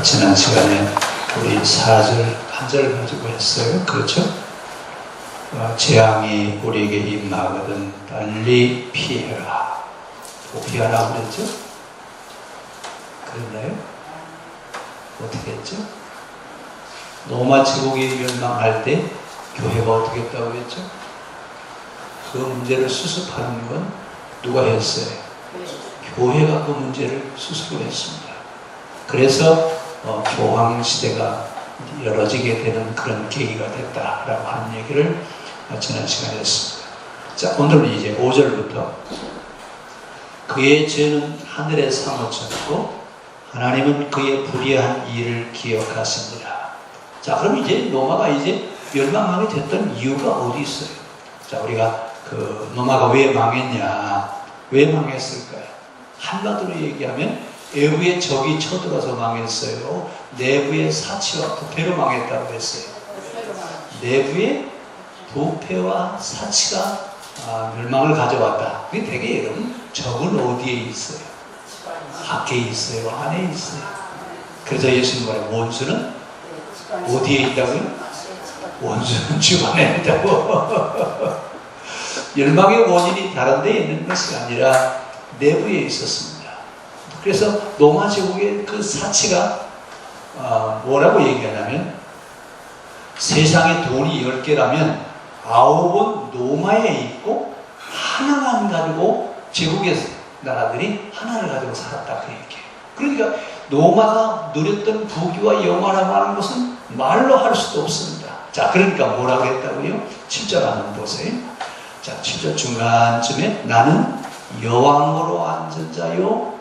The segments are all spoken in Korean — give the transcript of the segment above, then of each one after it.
지난 시간에 우리 4절 한 절 가지고 했어요. 그렇죠? 재앙이 우리에게 임하거든 빨리 피해라. 피하라고 그랬죠? 그랬나요? 어떻게 했죠? 로마 제국이 멸망할 때 교회가 어떻게 했다고 했죠? 그 문제를 수습하는 건 누가 했어요? 교회가 그 문제를 수습을 했습니다. 그래서 교황 시대가 열어지게 되는 그런 계기가 됐다라고 하는 얘기를 지난 시간에 했습니다. 자, 오늘은 이제 5절부터 그의 죄는 하늘에 사무쳤고 하나님은 그의 불의한 일을 기억하십니다. 자, 그럼 이제 로마가 이제 멸망하게 됐던 이유가 어디 있어요? 자, 우리가 로마가 왜 망했냐? 왜 망했을까요? 한마디로 얘기하면 외부의 적이 쳐들어서 망했어요. 내부의 사치와 부패로 망했다고 했어요. 내부의 부패와 사치가 멸망을 가져왔다. 그게 되게 여러분 적은 어디에 있어요? 밖에 있어요? 안에 있어요? 그래서 예수님 말해 원수는 어디에 있다고요? 원수는 집 안에 있다고. 멸망의 원인이 다른 데에 있는 것이 아니라 내부에 있었습니다. 그래서 로마 제국의 그 사치가 뭐라고 얘기하냐면 세상에 돈이 10개라면 9은 로마에 있고 하나만 가지고 제국의 나라들이 하나를 가지고 살았다 그 얘기예요. 그러니까 로마가 누렸던 부귀와 영화라고 하는 것은 말로 할 수도 없습니다. 자, 그러니까 뭐라고 했다고요? 7절 한번 보세요. 자, 7절 중간쯤에 나는 여왕으로 앉은 자요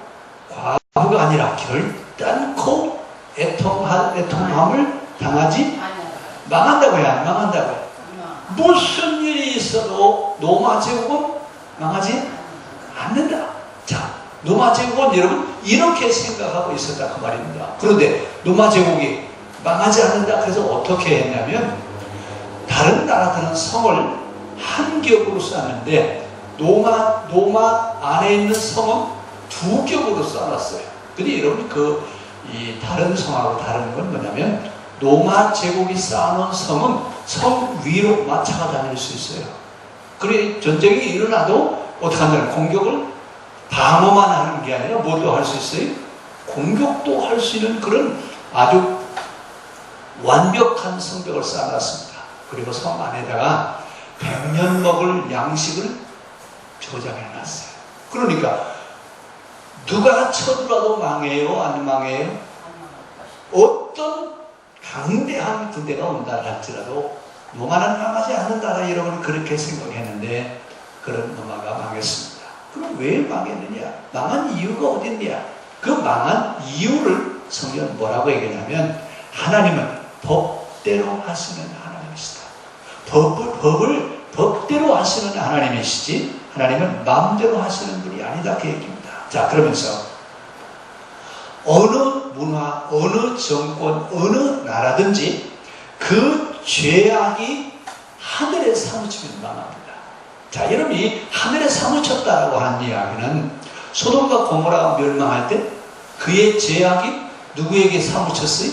과부가 아니라 결단코 애통함을 당하지 망한다고요? 안 망한다고요? 무슨 일이 있어도 로마 제국은 망하지 않는다. 자, 로마 제국은 여러분 이렇게 생각하고 있었다 그 말입니다. 그런데 로마 제국이 망하지 않는다. 그래서 어떻게 했냐면 다른 나라들은 성을 한 겹으로 쌓는데 로마 안에 있는 성은 2겹으로 쌓았어요. 근데 여러분 이 다른 성하고 다른 건 뭐냐면 로마 제국이 쌓아놓은 성은 성 위로 마차가 다닐 수 있어요. 그래 전쟁이 일어나도 어떻게 하냐면 공격을 방어만 하는 게 아니라 뭐도 할 수 있어요? 공격도 할 수 있는 그런 아주 완벽한 성벽을 쌓아놨습니다. 그리고 성 안에다가 100년 먹을 양식을 저장해놨어요. 그러니까 누가 쳐들어도 망해요? 안 망해요? 어떤 강대한 군대가 온다 할지라도 로마는 망하지 않는다라 여러분은 그렇게 생각했는데 그런 로마가 망했습니다. 그럼 왜 망했느냐? 망한 이유가 어딨냐? 그 망한 이유를 성경은 뭐라고 얘기하냐면 하나님은 법대로 하시는 하나님이시다. 법을 법대로 하시는 하나님이시지 하나님은 마음대로 하시는 분이 아니다 그 얘기입니다. 자, 그러면서 어느 문화, 어느 정권, 어느 나라든지 그 죄악이 하늘에 사무치면 망합니다. 자, 여러분이 하늘에 사무쳤다라고 하는 이야기는 소돔과 고모라가 멸망할 때 그의 죄악이 누구에게 사무쳤어요?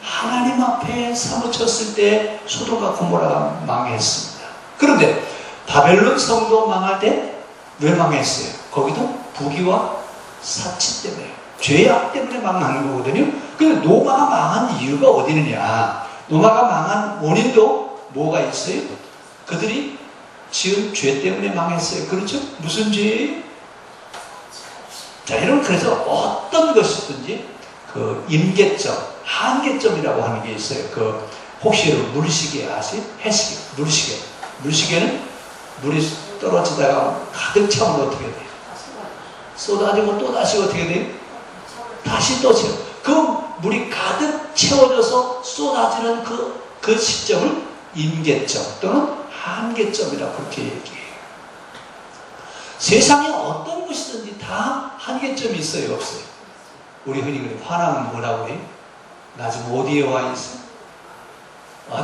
하나님 앞에 사무쳤을 때 소돔과 고모라가 망했습니다. 그런데 바벨론 성도 망할 때 왜 망했어요? 거기도 부귀와 사치 때문에 죄악 때문에 망한 거거든요. 근데 로마가 망한 이유가 어디 있느냐? 로마가 망한 원인도 뭐가 있어요? 그들이 지은 죄 때문에 망했어요. 그렇죠? 무슨 죄예요? 자, 여러분 그래서 어떤 것이든지 그 임계점, 한계점이라고 하는 게 있어요. 혹시 물시계 아세요? 해시계, 물시계. 물시계는 물이 떨어지다가 가득 차면 어떻게 돼요? 쏟아지고 또 다시 어떻게 돼요? 다시 또 채워. 그 물이 가득 채워져서 쏟아지는 그 시점을 임계점 또는 한계점이라고 그렇게 얘기해요. 세상에 어떤 것이든지 다 한계점이 있어요, 없어요? 우리 흔히 그래 화나면 뭐라고 해요? 나 지금 어디에 와 있어?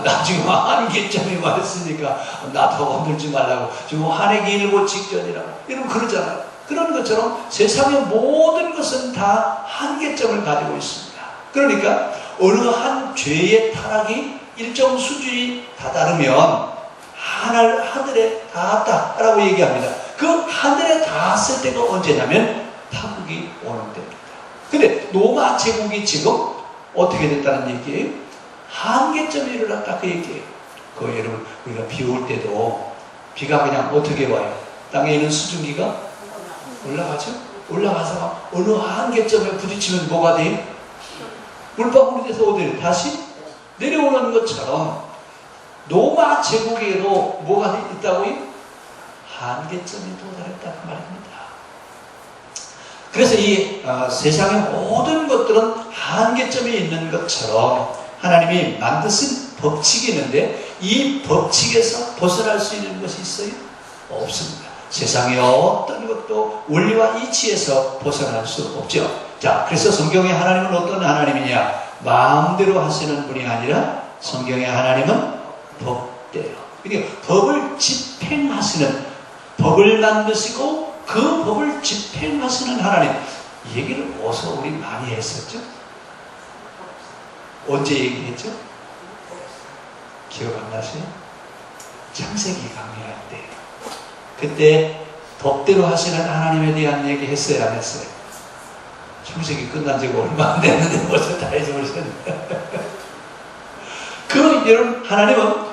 나 지금 한계점에 와 있으니까 나 더 건들지 말라고. 지금 화내기 일보 직전이라고. 여러분 그러잖아요. 그런 것처럼 세상의 모든 것은 다 한계점을 가지고 있습니다. 그러니까 어느 한 죄의 타락이 일정 수준이 다다르면 하늘에 닿았다라고 얘기합니다. 그 하늘에 닿았을 때가 언제냐면 타국이 오는 때입니다. 근데 로마 제국이 지금 어떻게 됐다는 얘기예요? 한계점에 이르렀다 그 얘기예요. 그 여러분 우리가 비 올 때도 비가 그냥 어떻게 와요? 땅에 있는 수증기가 올라가죠? 올라가서 어느 한계점에 부딪히면 뭐가 돼요? 물방울이 돼서 어디에 다시 내려오는 것처럼 로마 제국에도 뭐가 있다고요? 한계점에 도달했다 그 말입니다. 그래서 이 세상의 모든 것들은 한계점에 있는 것처럼 하나님이 만드신 법칙이 있는데 이 법칙에서 벗어날 수 있는 것이 있어요? 없습니다. 세상의 어떤 것도 원리와 이치에서 벗어날 수 없죠. 자, 그래서 성경의 하나님은 어떤 하나님이냐? 마음대로 하시는 분이 아니라 성경의 하나님은 법대로. 그러니까 법을 집행하시는, 법을 만드시고 그 법을 집행하시는 하나님. 이 얘기를 어디서 우리 많이 했었죠? 언제 얘기했죠? 기억 안 나세요? 창세기 강의할 때. 그때 법대로 하시는 하나님에 대한 얘기 했어요, 안 했어요? 창세기 끝난 지가 얼마 안 됐는데 벌써 다 잊어버리셨네. 그 여러분 하나님은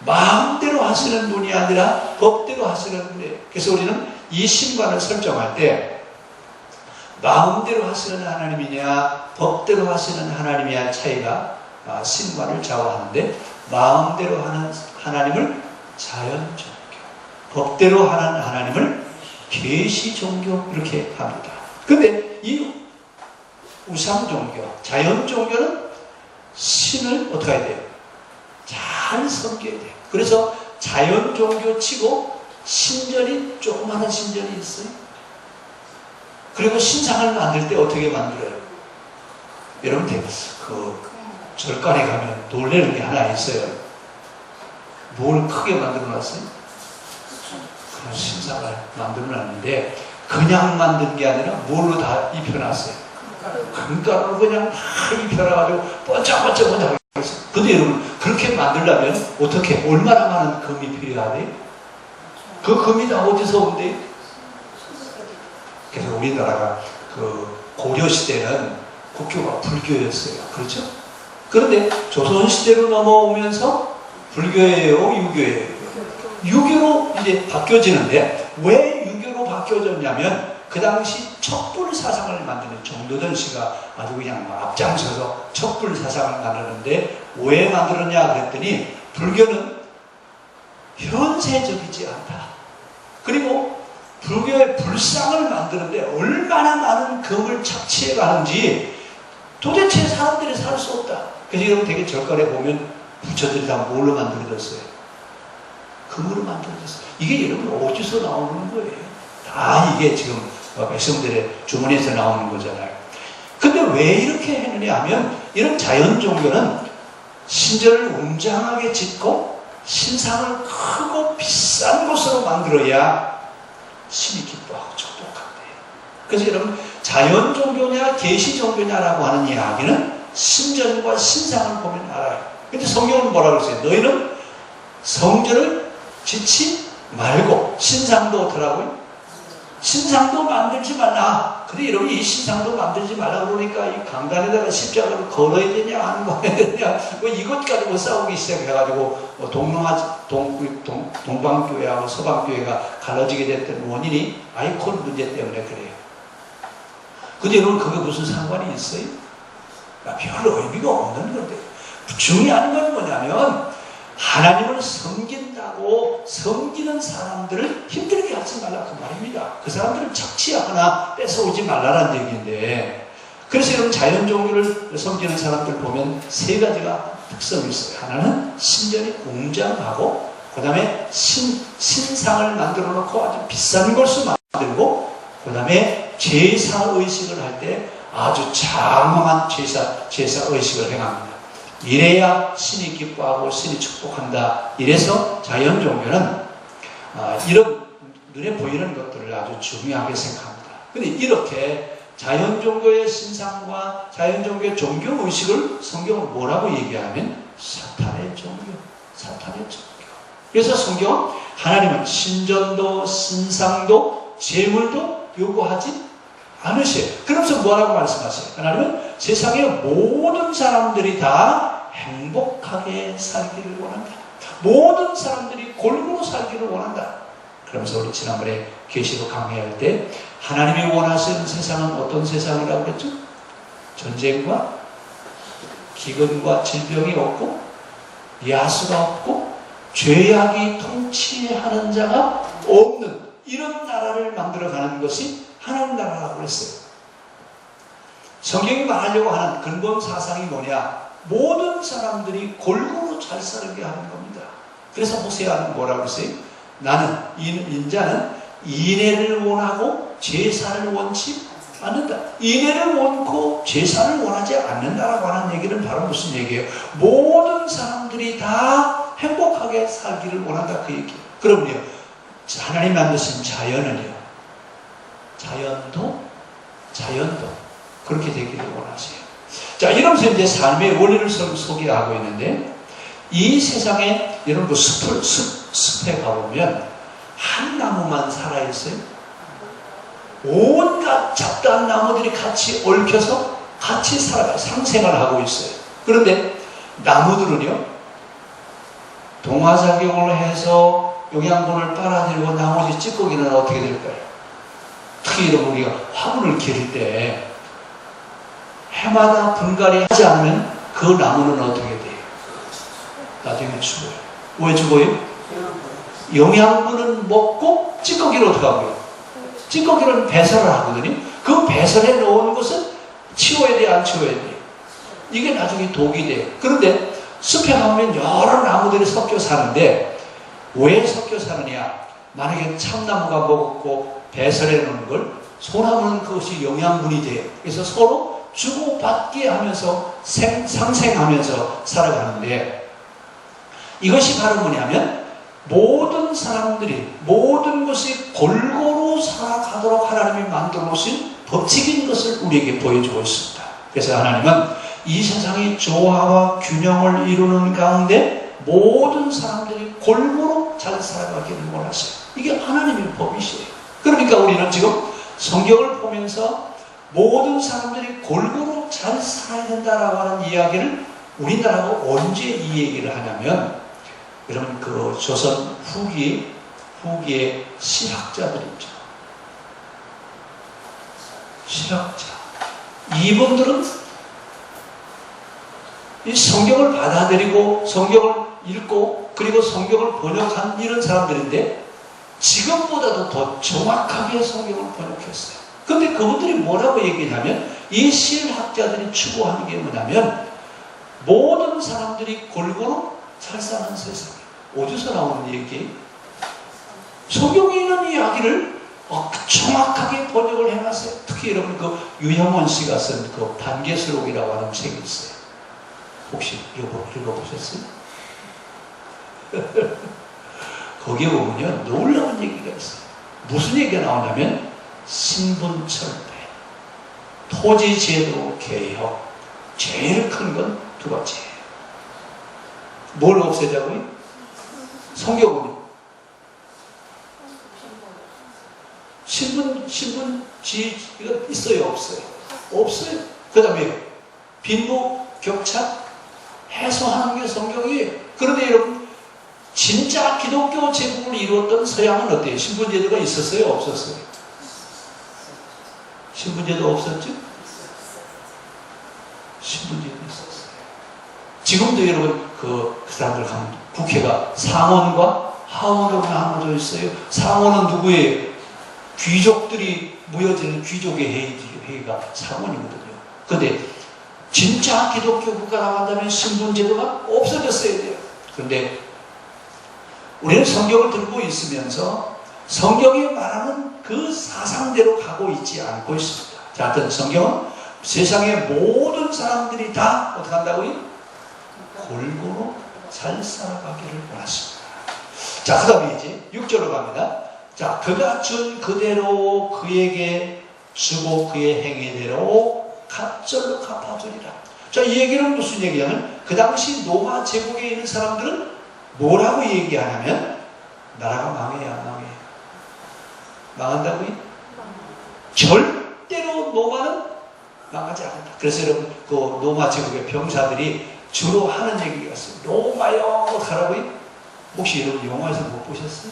마음대로 하시는 분이 아니라 법대로 하시는 분이에요. 그래서 우리는 이 신관을 설정할 때 마음대로 하시는 하나님이냐 법대로 하시는 하나님이냐 차이가 신관을 좌우하는데, 마음대로 하는 하나님을 자연종교, 법대로 하는 하나님을 계시종교 이렇게 합니다. 근데 이 우상종교, 자연종교는 신을 어떻게 해야 돼요? 잘 섬겨야 돼요. 그래서 자연종교 치고 신전이 조그마한 신전이 있어요. 그리고 신상을 만들 때 어떻게 만들어요? 여러분 그 절간에 가면 놀라는 게 하나 있어요. 뭘 크게 만들어 놨어요? 그런 신상을 만들어 놨는데 그냥 만든 게 아니라 뭘로 다 입혀놨어요? 금가루로 그냥 다 입혀놔가지고 번쩍번쩍 했어요. 근데 여러분 그렇게 만들려면 어떻게 얼마나 많은 금이 필요하대요? 그 금이 다 어디서 온대요? 그래서 우리나라가 그 고려시대는 국교가 불교였어요. 그렇죠? 그런데 조선시대로 넘어오면서 불교예요? 유교예요? 유교로 이제 바뀌어지는데, 왜 유교로 바뀌어졌냐면 그 당시 척불 사상을 만드는 정도전 씨가 아주 그냥 앞장서서 척불 사상을 만드는데, 왜 만들었냐 그랬더니 불교는 현세적이지 않다. 그리고 불교의 불상을 만드는데 얼마나 많은 금을 착취해 가는지 도대체 사람들이 살 수 없다. 그래서 여러분 되게 절간에 보면 부처들이 다 뭘로 만들어졌어요? 금으로 만들어졌어요. 이게 여러분 어디서 나오는 거예요? 다 이게 지금 백성들의 주머니에서 나오는 거잖아요. 근데 왜 이렇게 했느냐 하면, 이런 자연 종교는 신전을 웅장하게 짓고 신상을 크고 비싼 곳으로 만들어야 신이 기뻐하고 축복한대요. 그래서 여러분 자연 종교냐 계시 종교냐라고 하는 이야기는 신전과 신상을 보면 알아요. 근데 성경은 뭐라고 했어요? 너희는 성전을 짓지 말고 신상도 어떠라고요? 신상도 만들지 말라. 근데 여러분 이 신상도 만들지 말라 그러니까 이 강단에다가 십자가를 걸어야 되냐 안 걸어야 되냐 뭐 이것 가지고 싸우기 시작해가지고 동방교회하고 서방교회가 갈라지게 됐던 원인이 아이콘 문제 때문에 그래요. 근데 여러분 그게 무슨 상관이 있어요? 별 의미가 없는 건데, 중요한 건 뭐냐면 하나님을 섬긴다고 섬기는 사람들을 힘들게 하지 말라 그 말입니다. 그 사람들을 착취하거나 뺏어오지 말라는 얘기인데, 그래서 여러분 자연 종교를 섬기는 사람들 보면 세 가지가 특성이 있어요. 하나는 신전이 웅장하고, 그 다음에 신상을 만들어 놓고 아주 비싼 것을 만들고, 그 다음에 제사의식을 할 때 아주 장엄한 제사의식을 행합니다. 이래야 신이 기뻐하고 신이 축복한다. 이래서 자연 종교는 이런 눈에 보이는 것들을 아주 중요하게 생각합니다. 근데 이렇게 자연종교의 신상과 자연종교의 종교의식을 성경은 뭐라고 얘기하면 사탄의 종교, 사탄의 종교. 그래서 성경은 하나님은 신전도 신상도 제물도 요구하지 않으세요. 그러면서 뭐라고 말씀하세요? 하나님은 세상의 모든 사람들이 다 행복하게 살기를 원한다. 모든 사람들이 골고루 살기를 원한다. 그러면서 우리 지난번에 계시록 강의할 때 하나님이 원하시는 세상은 어떤 세상이라고 그랬죠? 전쟁과 기근과 질병이 없고 야수가 없고 죄악이 통치하는 자가 없는 이런 나라를 만들어가는 것이 하나님 나라라고 그랬어요. 성경이 말하려고 하는 근본 사상이 뭐냐? 모든 사람들이 골고루 잘 살게 하는 겁니다. 그래서 호세아는 뭐라고 했어요? 나는 인자는 인애를 원하고 제사를 원치 않는다. 인애를 원고 제사를 원하지 않는다라고 하는 얘기는 바로 무슨 얘기예요? 모든 사람들이 다 행복하게 살기를 원한다 그 얘기예요. 그럼요, 하나님 만드신 자연은요, 자연도 그렇게 되기를 원하세요. 자, 이러면서 이제 삶의 원리를 소개하고 있는데, 이 세상에 여러분 그 숲에 가보면 한 나무만 살아있어요. 온갖 잡다한 나무들이 같이 얽혀서 같이 상생을 하고 있어요. 그런데 나무들은요, 동화작용을 해서 영양분을 빨아들이고 나머지 찌꺼기는 어떻게 될까요? 특히 이런 우리가 화분을 기를 때 해마다 분갈이 하지 않으면 그 나무는 어떻게 돼요? 나중에 죽어요. 왜 죽어요? 영양분은 먹고 찌꺼기를 어떻게 하고요? 찌꺼기는 배설을 하거든요. 그 배설해 놓은 것은 치워야 돼, 안 치워야 돼? 이게 나중에 독이 돼요. 그런데 숲에 가면 여러 나무들이 섞여 사는데 왜 섞여 사느냐? 만약에 참나무가 먹었고 배설해 놓은 걸 소나무는 그것이 영양분이 돼요. 그래서 서로 주고받게 하면서 상생하면서 살아가는데, 이것이 바로 뭐냐면 모든 사람들이 모든 것이 골고루 살아가도록 하나님이 만들어 놓으신 법칙인 것을 우리에게 보여주고 있습니다. 그래서 하나님은 이 세상의 조화와 균형을 이루는 가운데 모든 사람들이 골고루 잘 살아가기를 원하세요. 이게 하나님의 법이시에요. 그러니까 우리는 지금 성경을 보면서 모든 사람들이 골고루 잘 살아야 된다라고 하는 이야기를 우리나라가 언제 이 얘기를 하냐면, 여러분 그 조선 후기의 신학자들 있죠. 신학자. 이분들은 이 성경을 받아들이고 성경을 읽고 그리고 성경을 번역한 이런 사람들인데 지금보다도 더 정확하게 성경을 번역했어요. 근데 그분들이 뭐라고 얘기하냐면, 이 신학자들이 추구하는 게 뭐냐면 모든 사람들이 골고루 잘 사는 세상. 어디서 나오는 얘기? 성경에 있는 이야기를 정확하게 번역을 해놨어요. 특히 여러분 그 유형원 씨가 쓴 그 반개수록이라고 하는 책이 있어요. 혹시 읽어보셨어요? 거기에 보면요, 놀라운 얘기가 있어요. 무슨 얘기가 나오냐면 신분철폐, 토지제도 개혁, 제일 큰 건 두 번째예요. 뭘 없애자고요? 성경은 신분지 이거 있어요, 없어요? 없어요. 그 다음에 빈부 격차 해소하는 게 성경이에요. 그런데 여러분, 진짜 기독교 제국을 이루었던 서양은 어때요? 신분제도가 있었어요, 없었어요? 신분제도 없었죠? 신분제도 있었어요. 지금도 여러분 그 사람들 가면 국회가 상원과 하원으로 나눠져 있어요. 상원은 누구예요? 귀족들이 모여지는 귀족의 회의가 상원이거든요. 그런데 진짜 기독교 국가가 나간다면 신분제도가 없어졌어야 돼요. 그런데 우리는 성경을 들고 있으면서 성경이 말하는 그 사상대로 가고 있지 않고 있습니다. 자, 하여튼 성경은 세상의 모든 사람들이 다 어떻게 한다고요? 골고루 잘 살아가기를 원하십니다. 자, 그 다음에 이제 6절로 갑니다. 자, 그가 준 그대로 그에게 주고 그의 행위대로 갑절로 갚아주리라. 자, 이 얘기는 무슨 얘기냐면 그 당시 로마 제국에 있는 사람들은 뭐라고 얘기하냐면 나라가 망해야 망해. 망한다고요? 절대로 로마는 망하지 않는다. 그래서 여러분 그 로마 제국의 병사들이 주로 하는 얘기가 있어요. 로마여 가라고요? 혹시 여러분 영화에서 못 보셨어요?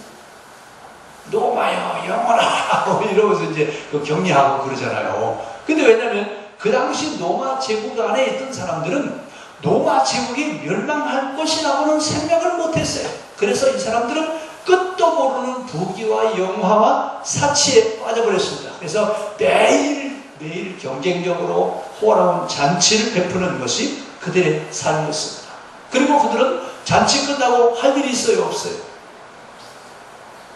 로마여 영원하라 이러면서 이제 그 격려하고 그러잖아요. 근데 왜냐면 그 당시 로마 제국 안에 있던 사람들은 로마 제국이 멸망할 것이라고는 생각을 못했어요. 그래서 이 사람들은 끝도 모르는 부귀와 영화와 사치에 빠져버렸습니다. 그래서 매일 경쟁적으로 호화로운 잔치를 베푸는 것이 그들의 삶이었습니다. 그리고 그들은 잔치 끝나고 할 일이 있어요, 없어요?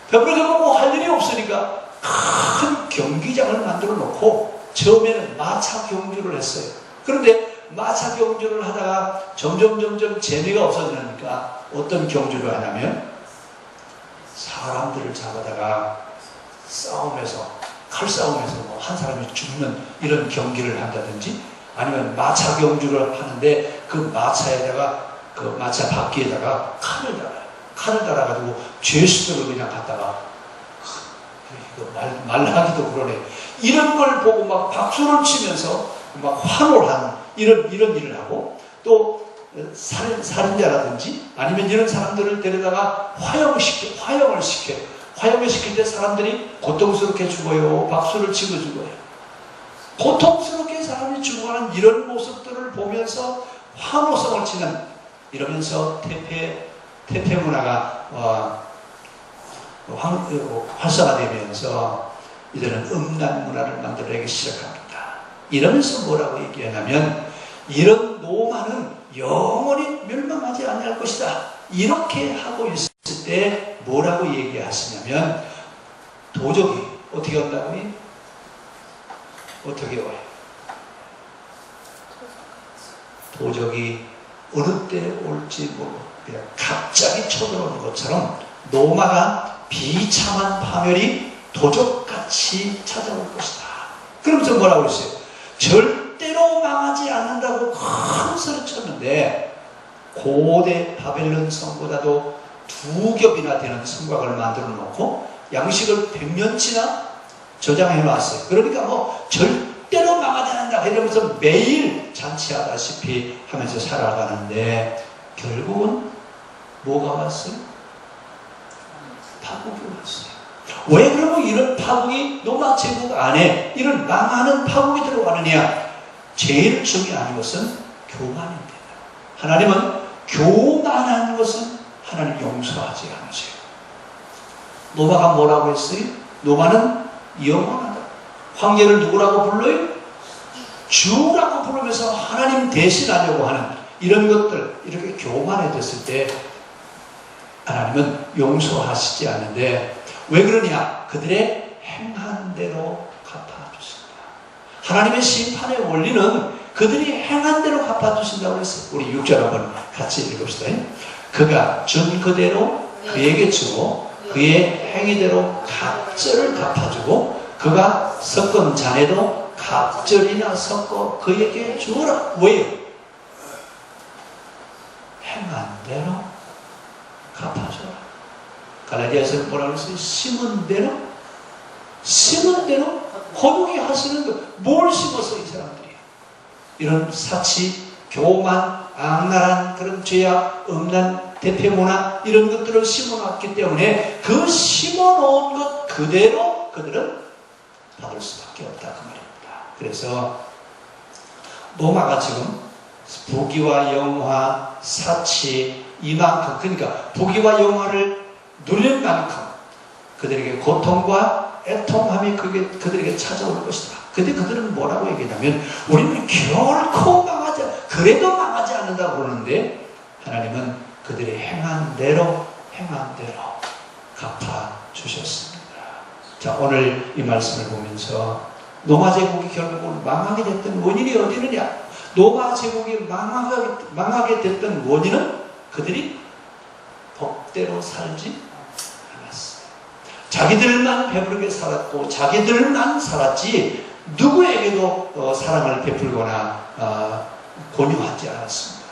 베풀어서 뭐 할 일이 없으니까 큰 경기장을 만들어 놓고 처음에는 마차 경주를 했어요. 그런데 마차 경주를 하다가 점점 재미가 없어지니까 어떤 경주를 하냐면 사람들을 잡아다가 싸움에서 칼싸움에서 뭐 한 사람이 죽는 이런 경기를 한다든지 아니면 마차 경주를 하는데 그 마차에다가 그 마차 바퀴에다가 칼을 달아요. 칼을 달아가지고 죄수들을 그냥 갖다가 말하기도 그러네. 이런 걸 보고 막 박수를 치면서 막 환호하는 이런 일을 하고 또 살인자라든지 아니면 이런 사람들을 데려다가 화형을 시킬 때 사람들이 고통스럽게 죽어요. 박수를 치고 죽어요. 고통스럽게 사람이 죽어가는 이런 모습들을 보면서 환호성을 치는 이러면서 태폐 문화가 활성화되면서 이들은 음란 문화를 만들어내기 시작합니다. 이러면서 뭐라고 얘기하냐면 이런 로마는 영원히 멸망하지 않을 것이다. 이렇게 하고 있을 때 뭐라고 얘기하시냐면 도적이 어떻게 온다고요? 어떻게 와요? 도적이 어느 때 올지 모르고 그냥 갑자기 쳐들어오는 것처럼 로마가 비참한 파멸이 도적같이 찾아올 것이다. 그러면서 뭐라고 했어요? 절대로 망하지 않는다고 큰 소리 쳤는데 고대 바벨론 성보다도 2겹이나 되는 성곽을 만들어 놓고 양식을 100년치나 저장해 놨어요. 그러니까 뭐 절대로 망하지 않는다 이러면서 매일 잔치하다시피 하면서 살아가는데 결국은 뭐가 왔어요? 파국이 왔어요. 왜 그러면 이런 파국이 로마 제국 안에 이런 망하는 파국이 들어가느냐? 제일 중요한 것은 교만입니다. 하나님은 교만한 것은 하나님 용서하지 않으세요. 노마가 뭐라고 했어요? 노마는 영원하다. 황제를 누구라고 불러요? 주라고 부르면서 하나님 대신하려고 하는 이런 것들, 이렇게 교만해졌을 때 하나님은 용서하시지 않는데 왜 그러냐? 그들의 행한 대로 갚아주신다. 하나님의 심판의 원리는 그들이 행한 대로 갚아주신다고 했어요. 우리 6절 한번 같이 읽읍시다. 그가 준 그대로 그에게 주고 그의 행위대로 갑절을 갚아주고 그가 섞은 잔에도 갑절이나 섞어 그에게 주어라. 왜요? 행한 대로 갚아줘라. 갈라디아서 뭐라고 했어요? 심은 대로 거룩이 하시는 것. 뭘 심었어 이 사람들이? 이런 사치, 교만, 악랄한 그런 죄악, 음란, 대표문화 이런 것들을 심어놨기 때문에 그 심어놓은 것 그대로 그들은 받을 수밖에 없다 그 말입니다. 그래서 로마가 지금 부귀와 영화, 사치 이만큼 그러니까 부귀와 영화를 누릴 만큼 그들에게 고통과 애통함이 그들에게 찾아올 것이다. 근데 그들은 뭐라고 얘기하냐면 우리는 결코 망하지 그래도 망하지 않는다고 그러는데 하나님은 그들의 행한 대로 갚아주셨습니다. 자, 오늘 이 말씀을 보면서 로마 제국이 결국은 망하게 됐던 원인이 어디 있느냐? 로마 제국이 망하게 됐던 원인은 그들이 법대로 살지 않았어요. 자기들만 배부르게 살았고 자기들만 살았지 누구에게도 사랑을 베풀거나 권유하지 않았습니다.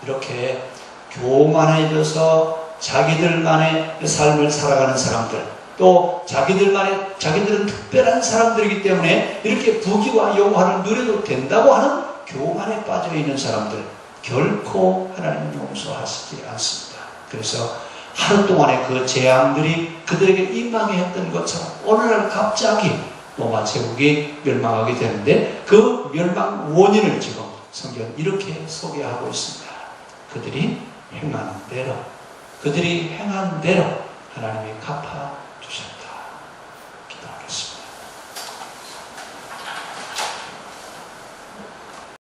이렇게 교만해져서 자기들만의 삶을 살아가는 사람들, 또 자기들은 특별한 사람들이기 때문에 이렇게 부귀와 영화를 누려도 된다고 하는 교만에 빠져 있는 사람들, 결코 하나님은 용서하시지 않습니다. 그래서 하루 동안의 그 재앙들이 그들에게 임망했던 것처럼 오늘날 갑자기 로마 제국이 멸망하게 되는데 그 멸망 원인을 지금 성경은 이렇게 소개하고 있습니다. 그들이 행한 대로 하나님이 갚아